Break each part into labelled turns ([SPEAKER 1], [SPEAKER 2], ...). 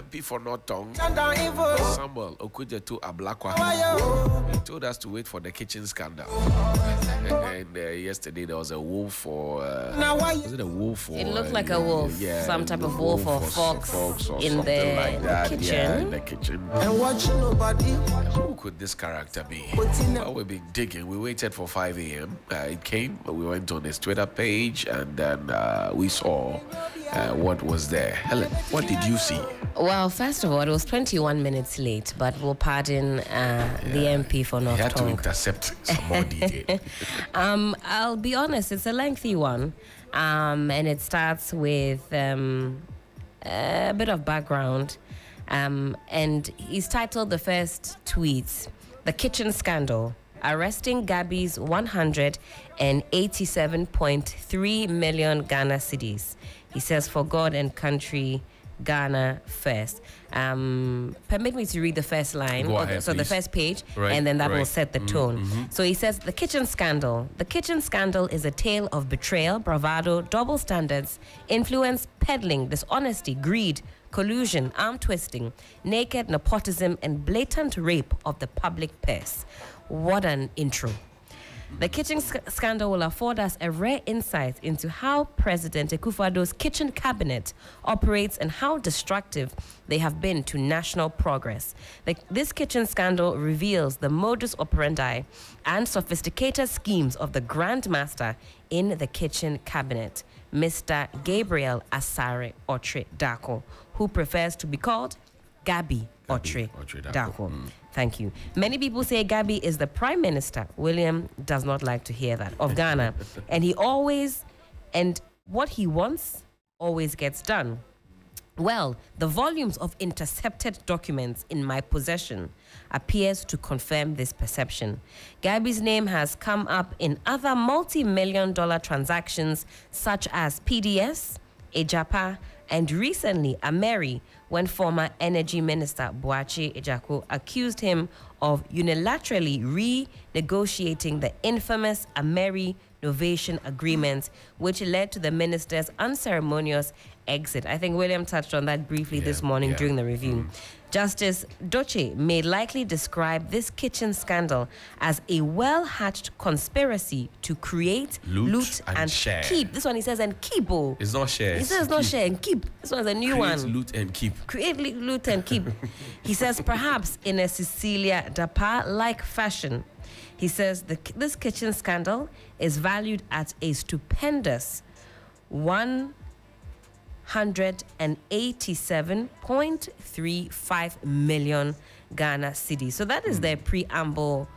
[SPEAKER 1] MP for North Tongue, Samuel Okujetu Ablakwa, he told us to wait for the kitchen scandal. And yesterday there was a wolf or was it a wolf? Or,
[SPEAKER 2] it looked like a wolf,
[SPEAKER 1] yeah,
[SPEAKER 2] some type of wolf or fox
[SPEAKER 1] or
[SPEAKER 2] in the,
[SPEAKER 1] like that.
[SPEAKER 2] kitchen.
[SPEAKER 1] Yeah, in the kitchen. And watching nobody. Who could this character be? Well, we've been digging. We waited for 5 a.m. It came. We went on his Twitter page and then we saw what was there. Helen, what did you see?
[SPEAKER 2] Well, first of all, it was 21 minutes late, but we'll pardon the MP for North
[SPEAKER 1] Tongue. He had to intercept some more detail.
[SPEAKER 2] I'll be honest, it's a lengthy one, and it starts with a bit of background, and he's titled the first tweet, "The Kitchen Scandal, Arresting Gabby's 187.3 million Ghana cedis." He says, "For God and country, Ghana first." Permit me to read the first line.
[SPEAKER 1] Go ahead,
[SPEAKER 2] so
[SPEAKER 1] please.
[SPEAKER 2] the first page,
[SPEAKER 1] right,
[SPEAKER 2] and then that
[SPEAKER 1] right.
[SPEAKER 2] will set the tone.
[SPEAKER 1] Mm-hmm.
[SPEAKER 2] So he says, "The kitchen scandal. The kitchen scandal is a tale of betrayal, bravado, double standards, influence, peddling, dishonesty, greed, collusion, arm twisting, naked nepotism, and blatant rape of the public purse." What an intro. The kitchen scandal will afford us a rare insight into how President Akufo-Addo's kitchen cabinet operates and how destructive they have been to national progress. This kitchen scandal reveals the modus operandi and sophisticated schemes of the Grand Master in the kitchen cabinet, Mr. Gabriel Asare Otre Darko, who prefers to be called Gabby Otre Darko. Thank you. Many people say Gabby is the Prime Minister. William does not like to hear that, of Ghana. And what he wants always gets done. Well, the volumes of intercepted documents in my possession appears to confirm this perception. Gabby's name has come up in other multi-million-dollar transactions such as PDS, Ejapa, and recently Ameri, when former Energy Minister Boachi Ejako accused him of unilaterally renegotiating the infamous Ameri Novation Agreement, which led to the minister's unceremonious exit. I think William touched on that briefly this morning during the review. Justice Doche may likely describe this kitchen scandal as a well-hatched conspiracy to create, loot and
[SPEAKER 1] share.
[SPEAKER 2] Keep. This one he says, and keep. Oh.
[SPEAKER 1] It's not share.
[SPEAKER 2] He says it's not share and keep. This one's a new
[SPEAKER 1] Create,
[SPEAKER 2] one.
[SPEAKER 1] Loot and keep.
[SPEAKER 2] Create, loot and keep. He says perhaps in a Cecilia Dapa-like fashion. He says this kitchen scandal is valued at a stupendous 187.35 million Ghana cedis. So that is the preamble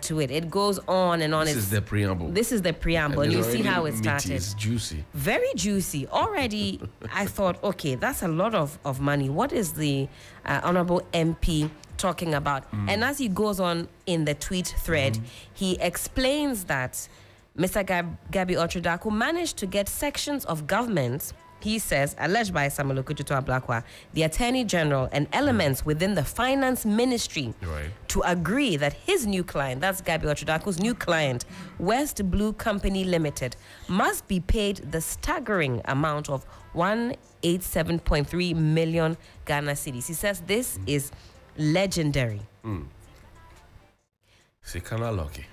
[SPEAKER 2] to it. It goes on and on.
[SPEAKER 1] This is the preamble.
[SPEAKER 2] This is the preamble. And you see how it started.
[SPEAKER 1] It's juicy.
[SPEAKER 2] Very juicy. Already, I thought, okay, that's a lot of money. What is the Honorable MP talking about? And as he goes on in the tweet thread, he explains that Mr. Gabby Otre Darko managed to get sections of government, he says, alleged by Samuel Okujetu Ablakwa, the Attorney General, and elements within the Finance Ministry to agree that his new client, that's Gabby Otre Darko's new client, West Blue Company Limited, must be paid the staggering amount of 187.3 million Ghana cedis. He says this is legendary.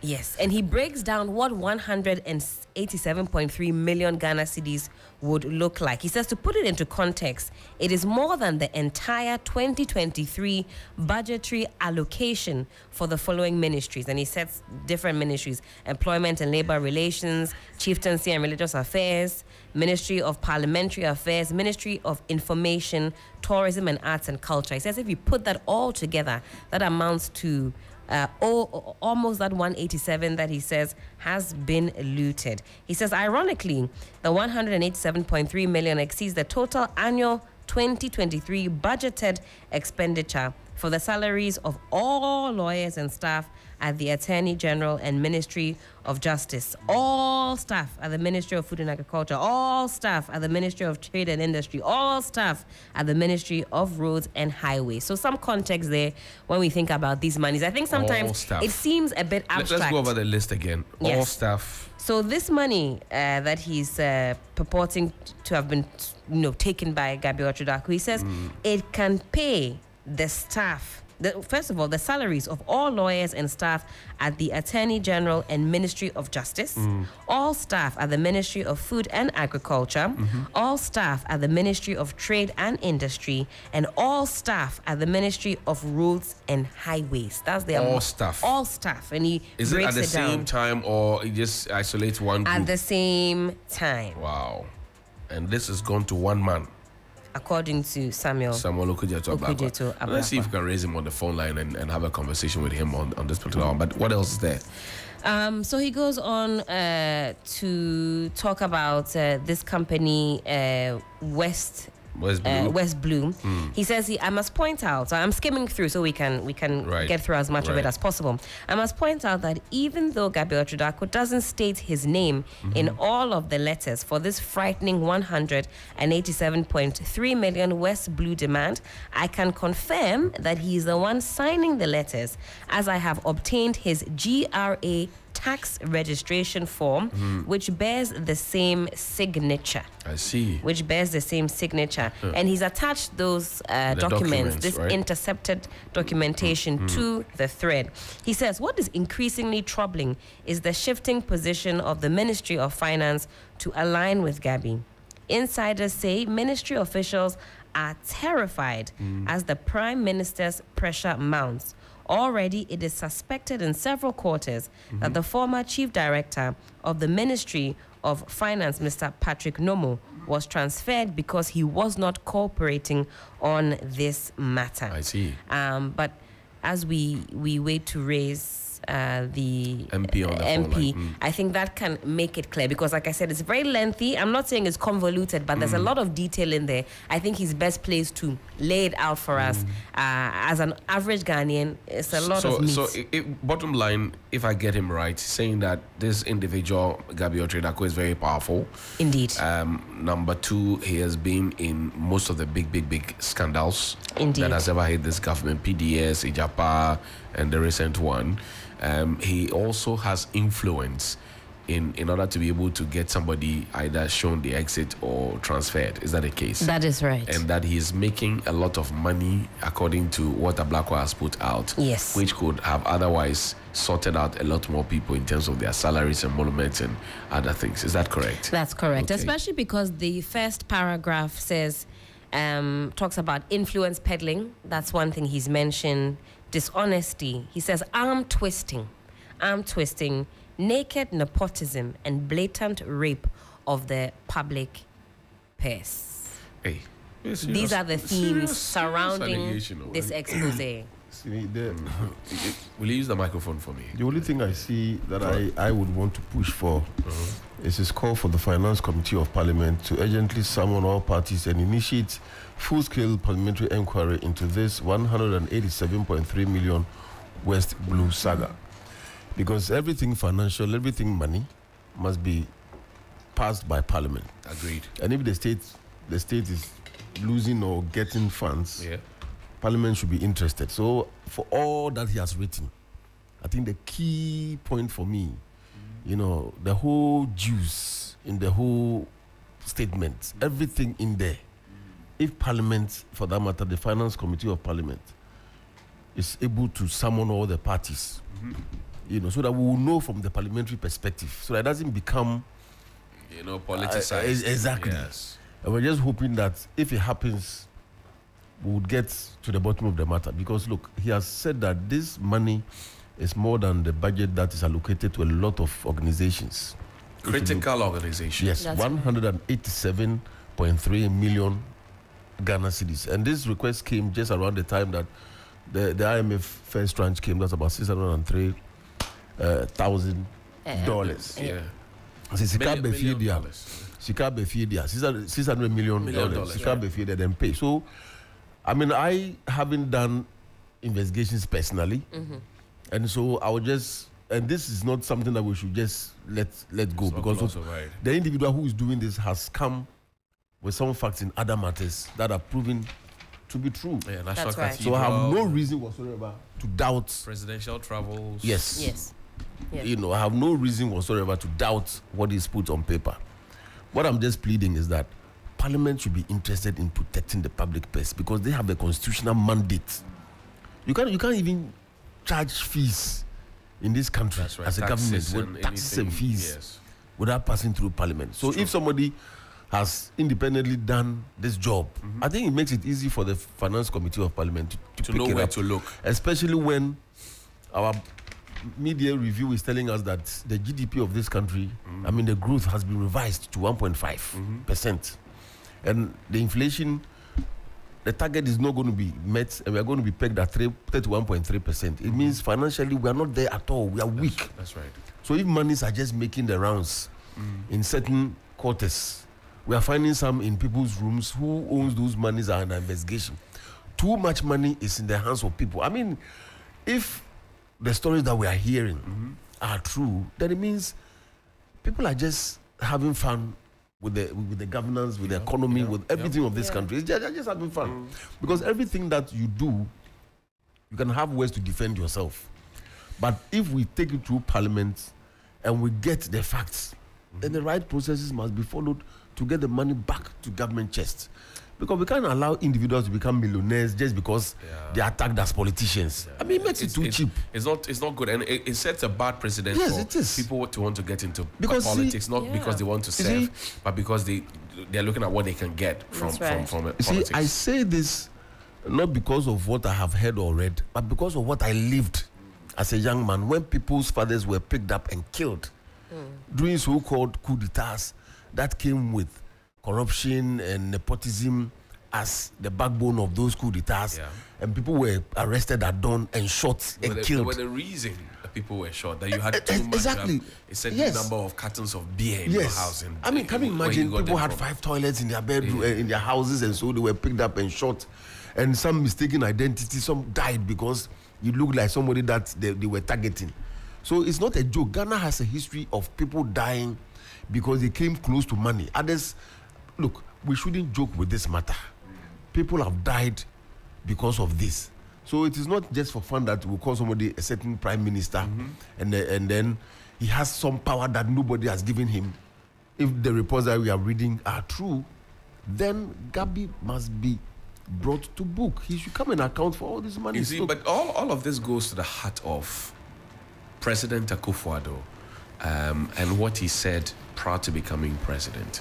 [SPEAKER 2] Yes, and he breaks down what 187.3 million Ghana cedis would look like. He says, to put it into context, it is more than the entire 2023 budgetary allocation for the following ministries. And he sets different ministries: Employment and Labor Relations, Chieftaincy and Religious Affairs, Ministry of Parliamentary Affairs, Ministry of Information, Tourism and Arts and Culture. He says if you put that all together, that amounts to almost that 187 that he says has been looted. He says, ironically, the 187.3 million exceeds the total annual 2023 budgeted expenditure for the salaries of all lawyers and staff at the Attorney General and Ministry of Justice, all staff at the Ministry of Food and Agriculture, all staff at the Ministry of Trade and Industry, all staff at the Ministry of Roads and Highways. So some context there when we think about these monies. I think sometimes it seems a bit abstract.
[SPEAKER 1] Let's go over the list again.
[SPEAKER 2] Yes.
[SPEAKER 1] All staff.
[SPEAKER 2] So this money that he's purporting to have been, taken by Gabriel Trodaku, he says it can pay the staff. First of all, the salaries of all lawyers and staff at the Attorney General and Ministry of Justice, all staff at the Ministry of Food and Agriculture, all staff at the Ministry of Trade and Industry, and all staff at the Ministry of Roads and Highways. That's the
[SPEAKER 1] all staff.
[SPEAKER 2] All staff, and he
[SPEAKER 1] is it at the same time, or he just isolates one group?
[SPEAKER 2] At the same time.
[SPEAKER 1] Wow, and this has gone to one man.
[SPEAKER 2] According to Samuel
[SPEAKER 1] Okudzeto Ablakwa. Let's see if we can raise him on the phone line and have a conversation with him on this particular one. But what else is there?
[SPEAKER 2] So he goes on to talk about this company, West Blue. He says, I must point out, I'm skimming through so we can get through as much of it as possible. I must point out that even though Gabriel Trodaku doesn't state his name in all of the letters for this frightening 187.3 million West Blue demand, I can confirm that he is the one signing the letters, as I have obtained his GRA tax registration form, which bears the same signature.
[SPEAKER 1] I see.
[SPEAKER 2] Which bears the same signature. And he's attached those documents, this intercepted documentation to the thread. He says, what is increasingly troubling is the shifting position of the Ministry of Finance to align with Gabi. Insiders say ministry officials are terrified as the Prime Minister's pressure mounts. Already, it is suspected in several quarters that the former chief director of the Ministry of Finance, Mr. Patrick Nomo, was transferred because he was not cooperating on this matter.
[SPEAKER 1] I see.
[SPEAKER 2] But as we wait to raise the
[SPEAKER 1] MP on the
[SPEAKER 2] MP, I think that can make it clear, because like I said, it's very lengthy. I'm not saying it's convoluted, but there's a lot of detail in there. I think he's best placed to lay it out for us. As an average Ghanaian, it's a lot of meat.
[SPEAKER 1] So bottom line, if I get him right, saying that this individual, Gabriel Trodaku, is very powerful.
[SPEAKER 2] Indeed.
[SPEAKER 1] Number two, he has been in most of the big scandals that has ever hit this government, PDS, Ijapa, and the recent one. He also has influence in order to be able to get somebody either shown the exit or transferred. Is that the case?
[SPEAKER 2] That is right.
[SPEAKER 1] And that he's making a lot of money according to what Ablakwa has put out.
[SPEAKER 2] Yes.
[SPEAKER 1] Which could have otherwise sorted out a lot more people in terms of their salaries and emoluments and other things. Is that correct?
[SPEAKER 2] That's correct.
[SPEAKER 1] Okay.
[SPEAKER 2] Especially because the first paragraph says, talks about influence peddling. That's one thing he's mentioned. Dishonesty. He says arm twisting, naked nepotism, and blatant rape of the public purse.
[SPEAKER 1] Hey,
[SPEAKER 2] these are the themes surrounding this expose.
[SPEAKER 1] Will you use the microphone for me?
[SPEAKER 3] The only thing I see that I would want to push for is his call for the Finance Committee of Parliament to urgently summon all parties and initiate full-scale parliamentary inquiry into this 187.3 million West Blue saga. Because everything financial, everything money must be passed by Parliament.
[SPEAKER 1] Agreed.
[SPEAKER 3] And if the state is losing or getting funds, Parliament should be interested. So for all that he has written, I think the key point for me, the whole juice in the whole statement, everything in there, if Parliament, for that matter, the Finance Committee of Parliament, is able to summon all the parties, so that we will know from the parliamentary perspective, so that it doesn't become,
[SPEAKER 1] politicized.
[SPEAKER 3] Exactly.
[SPEAKER 1] Yes.
[SPEAKER 3] And we're just hoping that if it happens, we would get to the bottom of the matter. Because look, he has said that this money is more than the budget that is allocated to a lot of organizations.
[SPEAKER 1] Critical organizations.
[SPEAKER 3] Yes, 187.3 million Ghana cedis. And this request came just around the time that the IMF first tranche came. That's about $603,000. $600 million. Then pay. So, I haven't done investigations personally. And so I would just, and this is not something that we should just let go, because the individual who is doing this has come with some facts in other matters that are proven to be true.
[SPEAKER 1] Yeah,
[SPEAKER 2] That's right.
[SPEAKER 3] So I have no reason whatsoever to doubt
[SPEAKER 1] presidential travels.
[SPEAKER 3] Yes. You know, I have no reason whatsoever to doubt what is put on paper. What I'm just pleading is that Parliament should be interested in protecting the public purse, because they have a constitutional mandate. You can't even charge fees in this country as a government with taxes and fees without passing through Parliament. So if somebody has independently done this job, I think it makes it easy for the Finance Committee of Parliament to
[SPEAKER 1] know
[SPEAKER 3] pick it
[SPEAKER 1] where
[SPEAKER 3] up,
[SPEAKER 1] to look. Especially
[SPEAKER 3] when our media review is telling us that the GDP of this country, I mean, the growth has been revised to 1.5%. And the inflation, the target is not going to be met, and we are going to be pegged at 31.3%. It means financially we are not there at all. We are weak.
[SPEAKER 1] That's right.
[SPEAKER 3] So if monies are just making the rounds in certain quarters, we are finding some in people's rooms. Who owns those monies are under investigation. Too much money is in the hands of people. I mean, if the stories that we are hearing are true, then it means people are just having fun with the governance, with the economy, with everything of this country. It's just having fun. Because everything that you do, you can have ways to defend yourself. But if we take it through Parliament and we get the facts, then the right processes must be followed to get the money back to government chest. Because we can't allow individuals to become millionaires just because they are attacked as politicians. I mean, it makes it too cheap.
[SPEAKER 1] It's not good, and it sets a bad precedent for people to want to get into politics, not because they want to serve, but because they're looking at what they can get from politics.
[SPEAKER 3] See, I say this not because of what I have heard or read, but because of what I lived as a young man when people's fathers were picked up and killed during so-called coup d'etats that came with corruption and nepotism as the backbone of those coup d'etats, and people were arrested at dawn and shot and killed.
[SPEAKER 1] There were the reason that people were shot, that you had too much, a certain number of cartons of beer in your house. And
[SPEAKER 3] I mean, can you imagine people had 5 toilets in their bedroom, in their houses, and so they were picked up and shot, and some mistaken identity, some died because you looked like somebody that they were targeting. So it's not a joke. Ghana has a history of people dying because they came close to money. Others, look, we shouldn't joke with this matter. People have died because of this. So it is not just for fun that we call somebody a certain prime minister and then he has some power that nobody has given him. If the reports that we are reading are true, then Gabi must be brought to book. He should come and account for all this money.
[SPEAKER 1] You see, but all of this goes to the heart of President Akufo-Addo and what he said prior to becoming president.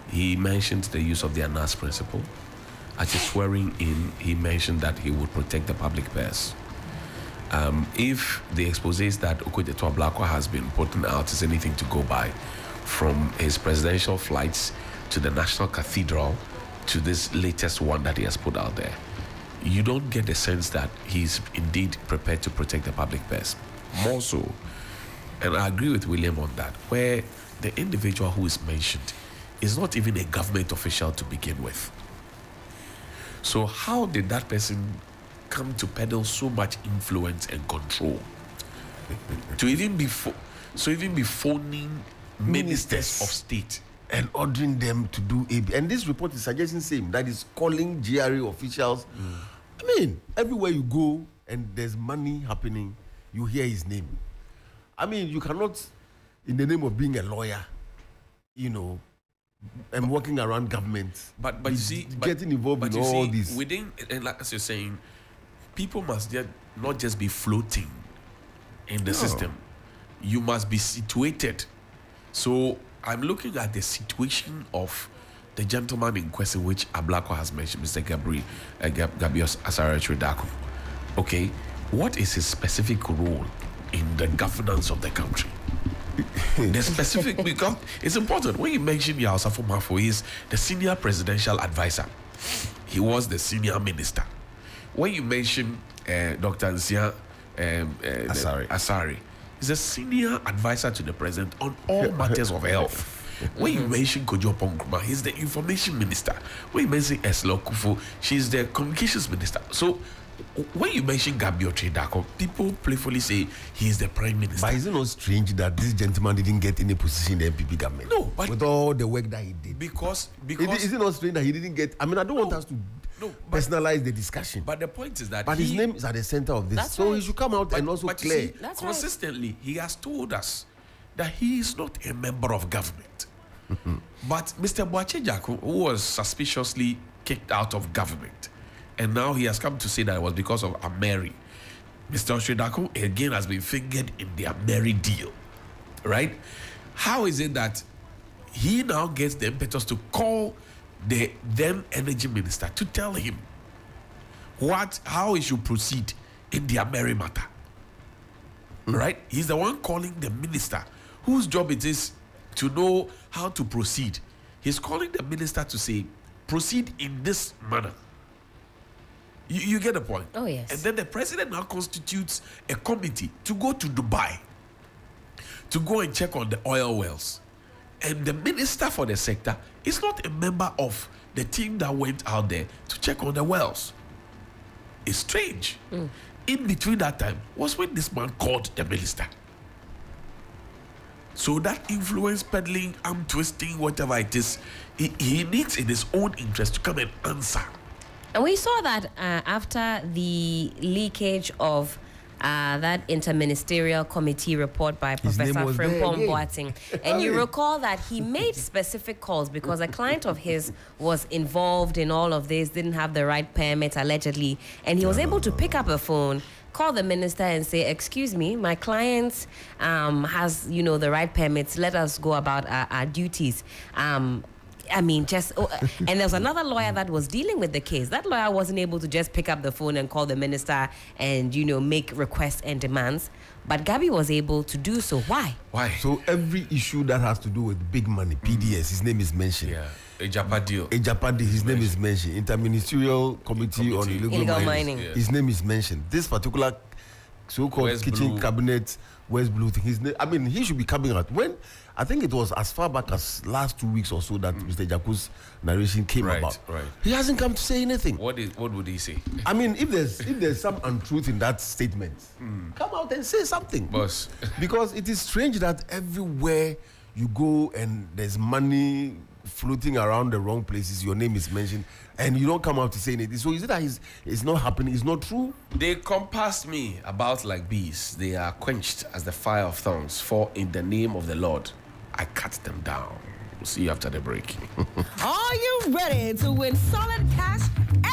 [SPEAKER 1] He mentioned the use of the Anas principle. At his swearing in, he mentioned that he would protect the public purse. If the exposés that Okoye-Eto Ablakwa has been putting out is anything to go by, from his presidential flights to the National Cathedral to this latest one that he has put out there, you don't get the sense that he's indeed prepared to protect the public purse. More so, and I agree with William on that, where the individual who is mentioned is not even a government official to begin with. So how did that person come to peddle so much influence and control? to even be phoning ministers of state
[SPEAKER 3] and ordering them to do AB. And this report is suggesting same, that is calling GRA officials. I mean, everywhere you go and there's money happening, you hear his name. I mean, you cannot, in the name of being a lawyer, and working around government,
[SPEAKER 1] but you see,
[SPEAKER 3] getting involved in all this.
[SPEAKER 1] Within, and like as you're saying, people must not just be floating in the system. You must be situated. So I'm looking at the situation of the gentleman in question, which Ablakwa has mentioned, Mr. Gabriel Asare Daku. Okay, what is his specific role in the governance of the country? The specific, because it's important. When you mention Yaw Osafo Maafo, he's the senior presidential advisor. He was the senior minister. When you mention Dr. Nsia Asare, he's a senior advisor to the president on all matters of health. When you mention Kojo Ponkrumah, he's the information minister. When you mention Eslo Kufu, she's the communications minister. So when you mention Gabby Otchere-Darko, people playfully say he is the prime minister.
[SPEAKER 3] But is it not strange that this gentleman didn't get any position in the NPP government?
[SPEAKER 1] No, but
[SPEAKER 3] with all the work that he did.
[SPEAKER 1] Because
[SPEAKER 3] is it not strange that he didn't get? I mean, I don't want us to personalize the discussion.
[SPEAKER 1] But the point is that
[SPEAKER 3] his name is at the center of this, so he should come out and also clear.
[SPEAKER 1] Consistently, he has told us that he is not a member of government. But Mr. Boakye Jaku, who was suspiciously kicked out of government, and now he has come to say that it was because of Ameri. Mr. Otchere-Darko again has been fingered in the Ameri deal, right? How is it that he now gets the impetus to call the then energy minister to tell him how he should proceed in the Ameri matter? Right? He's the one calling the minister, whose job it is to know how to proceed. He's calling the minister to say, proceed in this manner. You get the point?
[SPEAKER 2] Oh, yes.
[SPEAKER 1] And then the president now constitutes a committee to go to Dubai to go and check on the oil wells. And the minister for the sector is not a member of the team that went out there to check on the wells. It's strange. In between that time was when this man called the minister. So that influence peddling, arm twisting, whatever it is, he needs in his own interest to come and answer.
[SPEAKER 2] And we saw that after the leakage of that interministerial committee report by Professor Frimpong Boateng. And you recall that he made specific calls because a client of his was involved in all of this, didn't have the right permit allegedly, and he was able to pick up a phone, call the minister and say, excuse me, my client has, the right permits. Let us go about our duties. And there was another lawyer that was dealing with the case. That lawyer wasn't able to just pick up the phone and call the minister and, make requests and demands. But Gabby was able to do so. Why?
[SPEAKER 3] So every issue that has to do with big money, PDS, his name is mentioned.
[SPEAKER 1] Yeah. Ejapadi,
[SPEAKER 3] his name is mentioned. Interministerial Committee on Illegal Mining. Yeah. His name is mentioned. This particular so-called
[SPEAKER 1] West
[SPEAKER 3] kitchen
[SPEAKER 1] Blue.
[SPEAKER 3] cabinet, West Blue thing. His name, he should be coming out. When I think it was as far back as last 2 weeks or so that Mr. Jaku's narration came about.
[SPEAKER 1] Right.
[SPEAKER 3] He hasn't come to say anything.
[SPEAKER 1] What would he say?
[SPEAKER 3] I mean, if there's some untruth in that statement, come out and say something.
[SPEAKER 1] Boss.
[SPEAKER 3] Because it is strange that everywhere you go and there's money floating around the wrong places, your name is mentioned, and you don't come out to say anything. So is it that it's not happening? It's not true?
[SPEAKER 1] They compassed me about like bees. They are quenched as the fire of thorns. For in the name of the Lord, I cut them down. We'll see you after the break.
[SPEAKER 4] Are you ready to win solid cash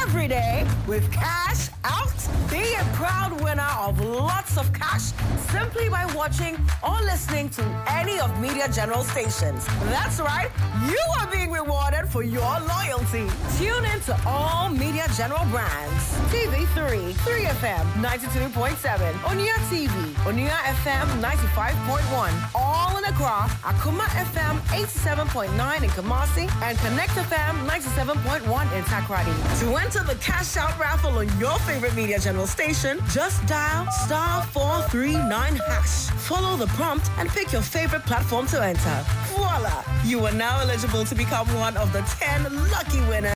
[SPEAKER 4] every day with Cash Out? Be a proud winner of lots of cash simply by watching or listening to any of Media General stations. That's right, you are being rewarded for your loyalty. Tune in to all Media General brands. TV3, 3FM 92.7, Onia TV, Onia FM 95.1, all in Accra, Akuma FM 87.9 in Kumasi, and Connect FM 97.1 in Takoradi. To enter the Cash Out raffle on your favorite Media General station, just dial *439#. Follow the prompt and pick your favorite platform to enter. Voila! You are now eligible to become one of the 10 lucky winners.